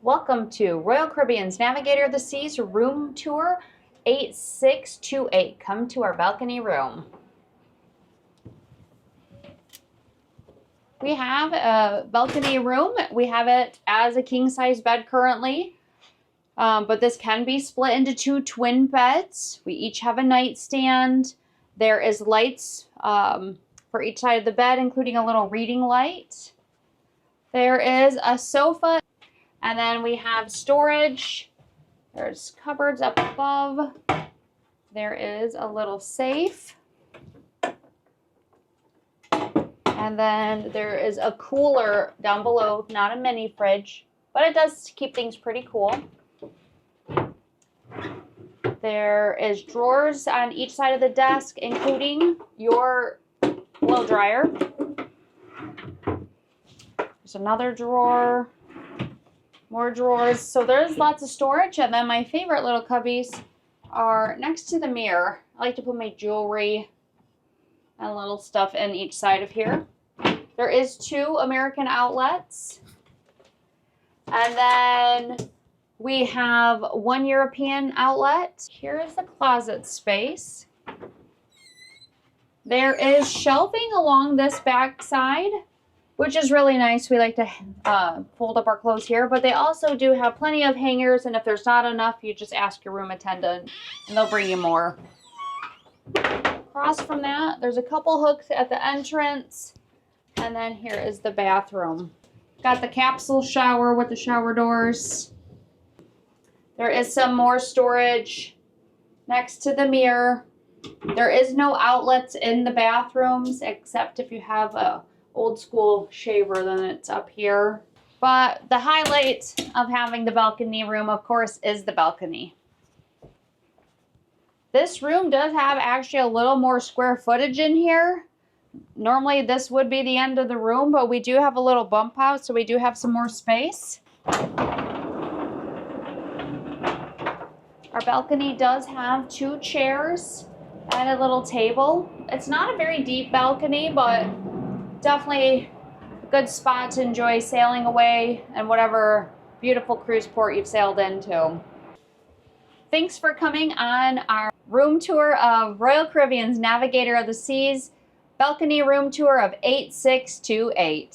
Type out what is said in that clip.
Welcome to Royal Caribbean's Navigator of the Seas room tour 8628. Come to our balcony room. We have a balcony room. We have it as a king-size bed currently, but this can be split into two twin beds. We each have a nightstand. There is lights for each side of the bed, including a little reading light. There is a sofa, and then we have storage. There's cupboards up above. There is a little safe. And then there is a cooler down below, not a mini fridge, but it does keep things pretty cool. There is drawers on each side of the desk, including your blow dryer. There's another drawer, more drawers. So there's lots of storage. And then my favorite little cubbies are next to the mirror. I like to put my jewelry and little stuff in each side of here. There is two American outlets. And then we have one European outlet. Here is the closet space. There is shelving along this back side, which is really nice. We like to fold up our clothes here, but they also do have plenty of hangers, and if there's not enough, you just ask your room attendant and they'll bring you more. Across from that, there's a couple hooks at the entrance, and then here is the bathroom. Got the capsule shower with the shower doors. There is some more storage next to the mirror. There is no outlets in the bathrooms, except if you have a old school shaver, then it's up here. But the highlight of having the balcony room, of course, is the balcony. This room does have actually a little more square footage in here. Normally this would be the end of the room, but we do have a little bump out, so we do have some more space. Our balcony does have two chairs and a little table. It's not a very deep balcony, but definitely a good spot to enjoy sailing away and whatever beautiful cruise port you've sailed into. Thanks for coming on our room tour of Royal Caribbean's Navigator of the Seas balcony room tour of 8628.